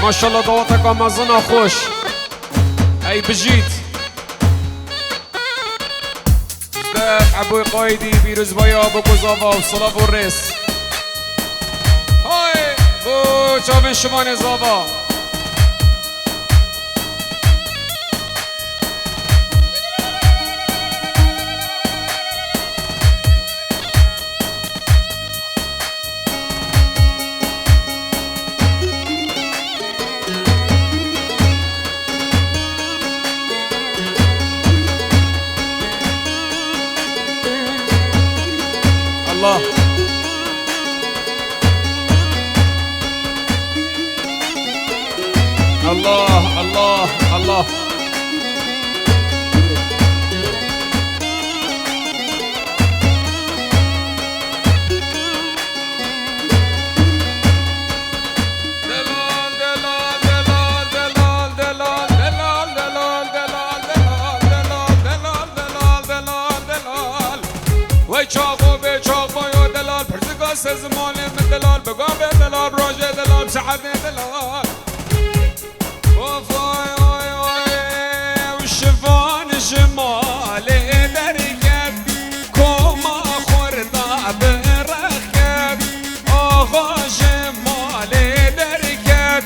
ما شاء الله ضواتك مازنا خوش هاي بجيت داف عبوي قايدي بيروز بايا بقوزافا وصلاف والريس هاي بو چاوین شمان زابا الله الله الله الله زمان من دلال بقام دلال راجع دلال سعدني دلال وفاي واي واي والشفان شمالي دركب كوما خرطة بركب اخا شمالي دركب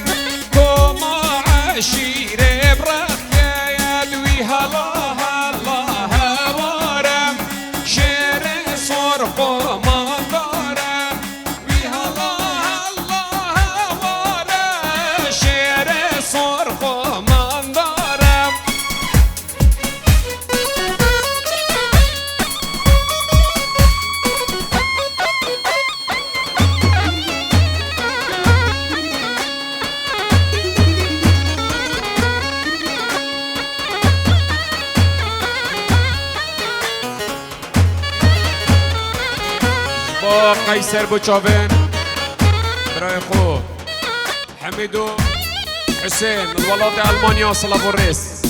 كوما عشيري بركب ويهلا هلا هوارم شيري صرقو قیصر بوچاوین برای خو حمیدو حسین من ولاد المانیا صلاف الريس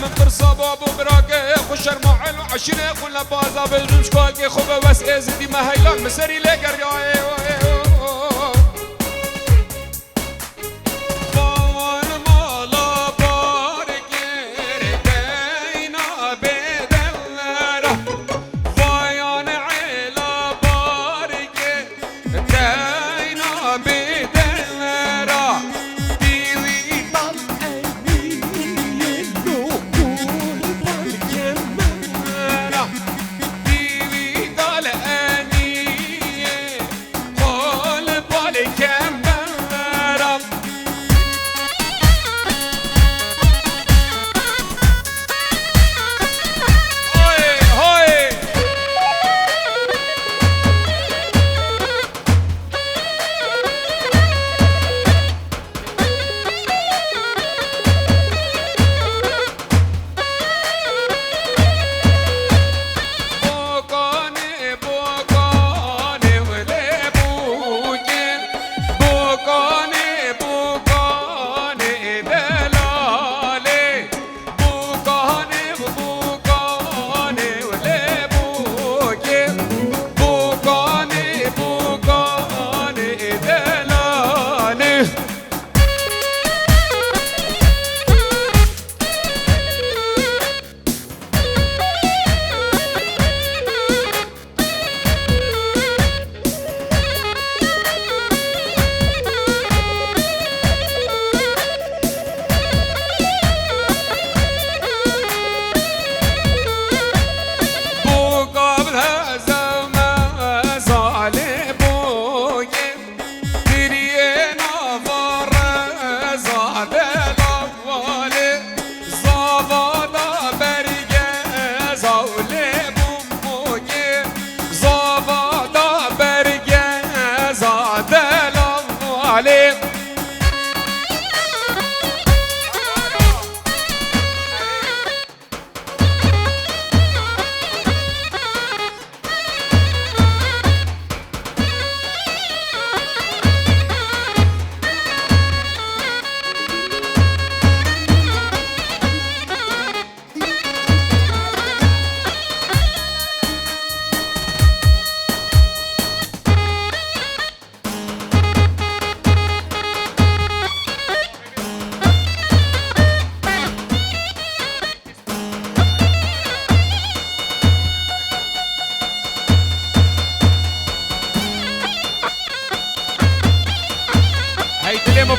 من برصاب ابو براقه خوشر معلو عشره خلنا بازا بالمش كالكي خوبه بس ازدي ما هيلان مسري لقر يا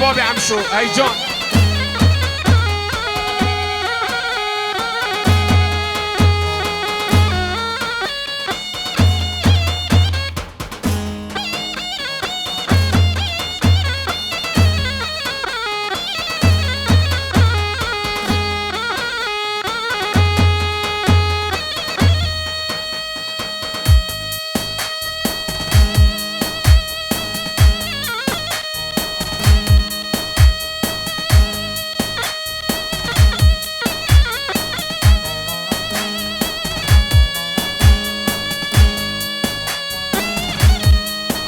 بابی عمشو ای جان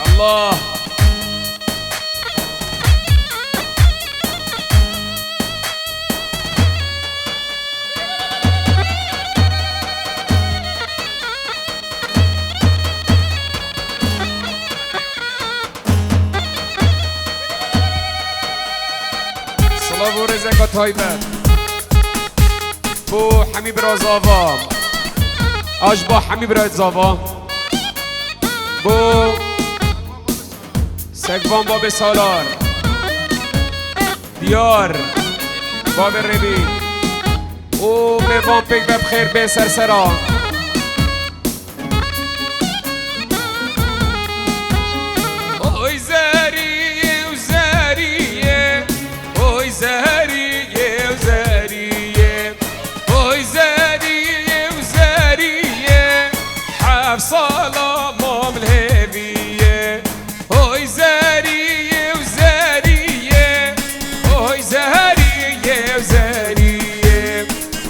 الله صلاة و رزق تایبت بو حمی برا زاوا آج با حمی برا زاوا بو سگوان باب سالار دیار باب ربی او میوان پیک بب خیر به سرسرا اوی زهریه و زهریه اوی زهریه و زهریه اوی زهریه و زهریه حف سالا مملهویه اوی زهریه و زهریه اوی زهریه و زهریه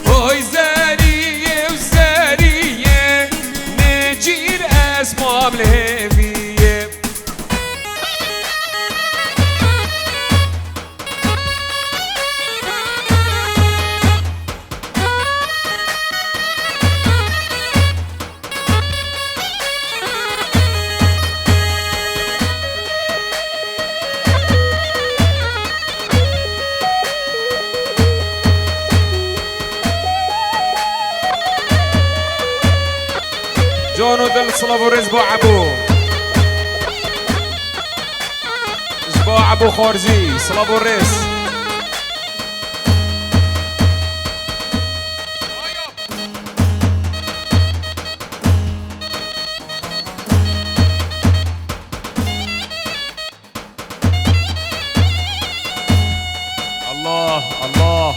اوی زهریه و زهریه نجیر از مملهویه جان و دل صلاة و رزق با عبو با عبو خارزی صلاة و رزق الله الله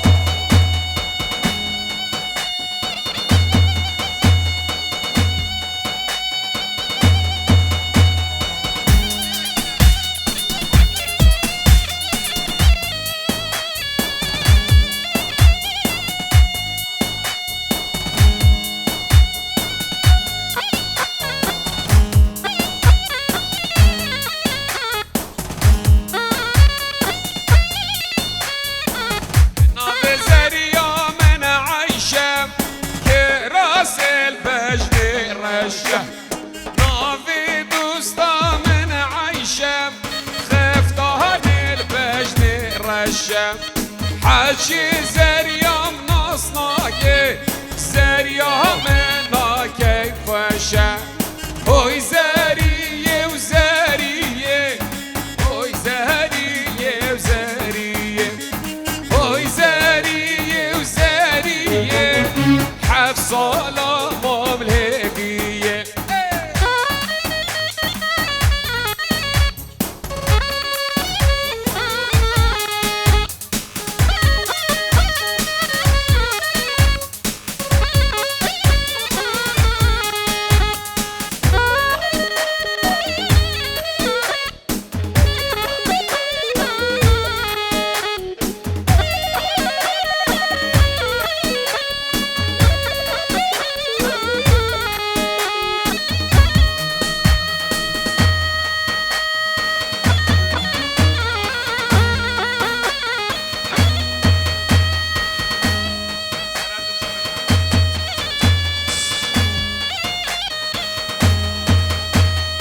نافي دوستا من عيشة خفتها البجن رشة حاجي زريام نصناكي زريام منا كيف وشة هوي زرية وزرية هوي زرية وزرية هوي زرية وزرية حف صلاة مملهوية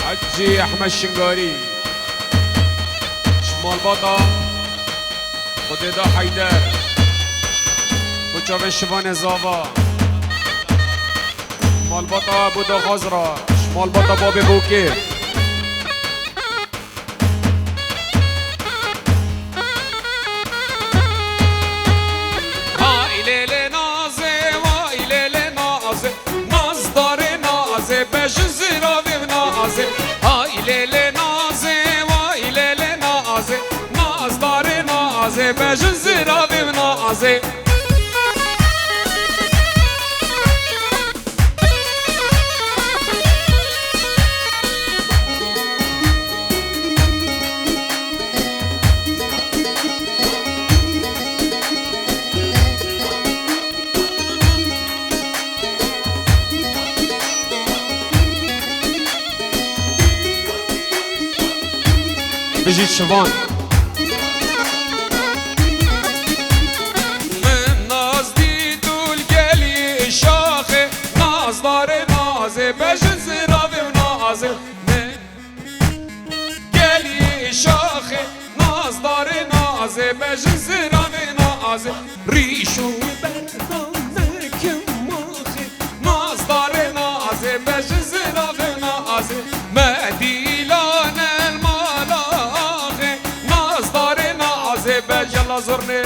حجي احمد شنگاری شمال باطا خددا حیدر بچاوه شوان زاوا شمال باطا بودا خزرا شمال باطا باب بوکه نازه بجن زراوی نازه های لیلی نازه وای لیلی نازه نازدار نازه بجن زراوی نازه بجید شوان من ناز دیدول گلی شاخه نازدار نازه بجن زراوی نازه من گلی شاخه نازدار نازه بجن زراوی نازه ریشو برخانه کم ماخه نازدار نازه بجن زراوی نازه مدیلان يلا زرني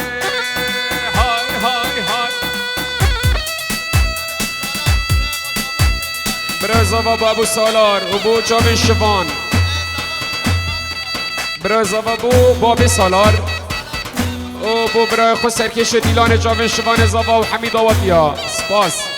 هاي هاي هاي برزا بابا ابو سالار ابو جاوین شوان برزا بابو بابی سالار ابو برای خود سرکش دیلان جاوین شوان زاوا و حمید آواتیا سپاس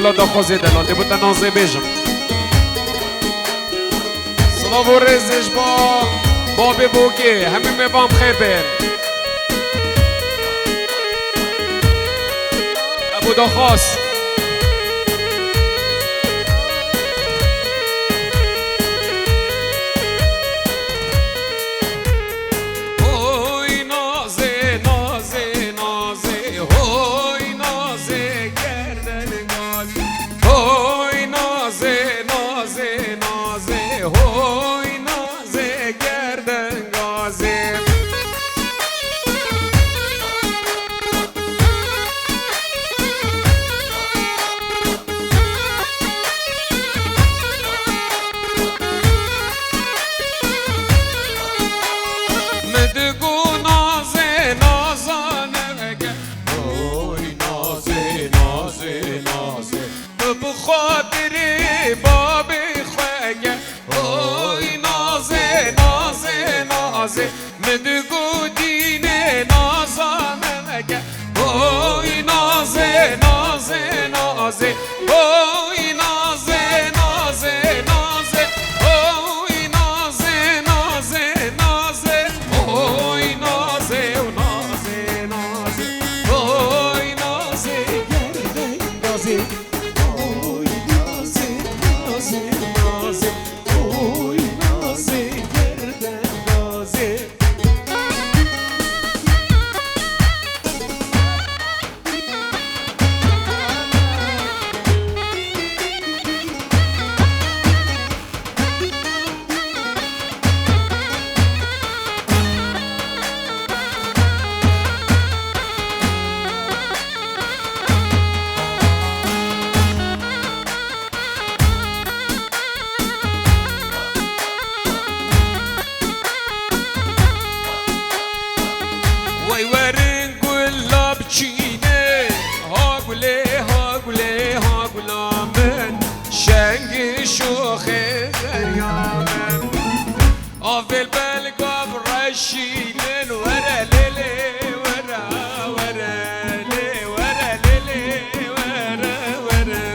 بلا دخوزی دلال دی بوده نازه بیجم صلاف و رزش با بابی بوگی همین میبام خیر بیر ابو دخواست هوی نازه نازه نازه هوی نازه گردن هوی نازه نازه نازه هوی نازه گردن گازه مدگو نازه نازانه هوی نازه نازه نازه بخاطری بابی خوگه اوی نازه نازه نازه مدگو دینه نازانه مگه اوی نازه نازه نازه اوی نازه نازه نازه اوی نازه نازه نازه اوی نازه و نازه نازه اوی نازه گردن نازه وای ورن گلا بچینه ها گله ها گله ها گلا من شنگ شوخه دریامن آفل بلگاب رشیلن ورا لیلی ورا ورا لی ورا لیلی ورا ورا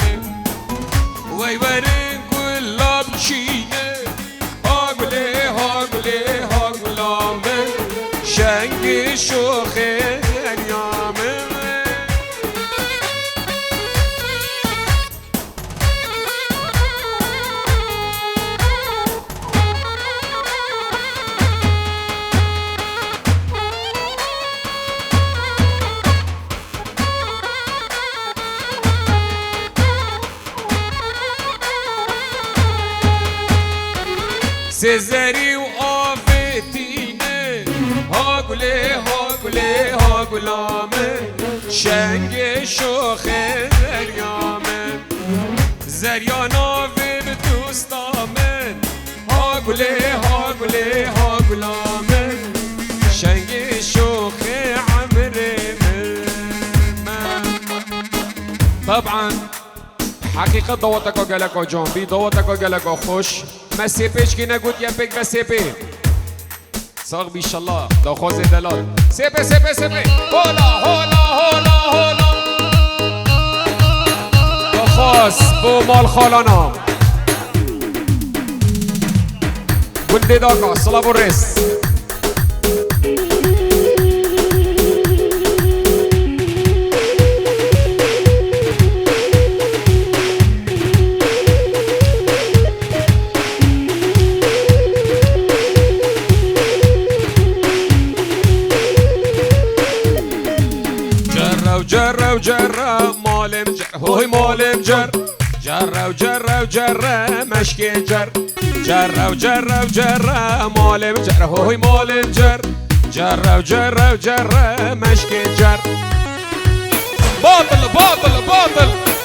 لی وای ورن گلا بچینه ها گله ها گله ها گلا من شنگ شوخه دریامه سزري وآفتينه ها قولي ها قولي ها قلامه شنگ شوخ زریامه زریانا ویر دوستامه ها قولي ها قولي ها قلامه شنگ شوخ عمري طبعا حقيقة ضوتك وقالك وجنبي ضوتك وقالك وخش ما سيبيش كي نقول يا بيك ما سيبي صاغ بي الله دو خوزي دلال سيبي سيبي سيبي هولا هولا هولا هولا دو خوز بو مال خالانا ولدي داكا صلاة الرس جرة وجرة مالم جر هوي مالم جر جرة وجرة وجرة مشكي جر جرة وجرة وجرة مالم جر هوي مالم جر جرة وجرة وجرة مشكي جر باطل باطل باطل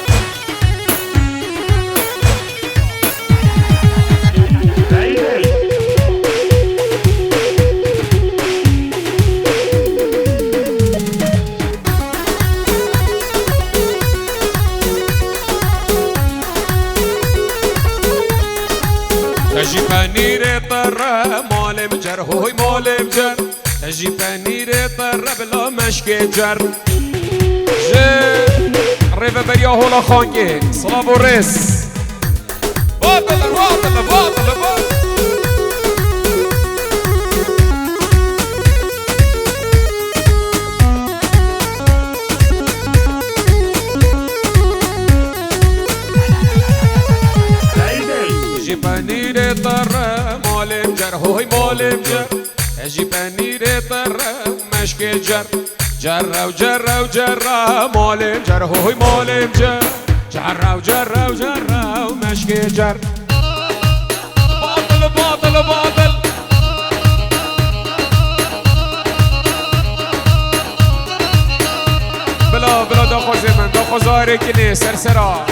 تجي بنير طرة مال مجر هوي مال مجر تجي بنير طرة بلا مشكي جر ريفا بريا هولا خانكي صلاة الرس باطل باطل باطل باطل بنير طرة مال مجر هوي مال مجر اجي بنير طرة مشكي جر جرة وجرة وجرة مال مجر هوي مال مجر جرة وجرة وجرة ومشكي جر باطل باطل باطل بلا بلا داخل زمن داخل زاري كني سرسرا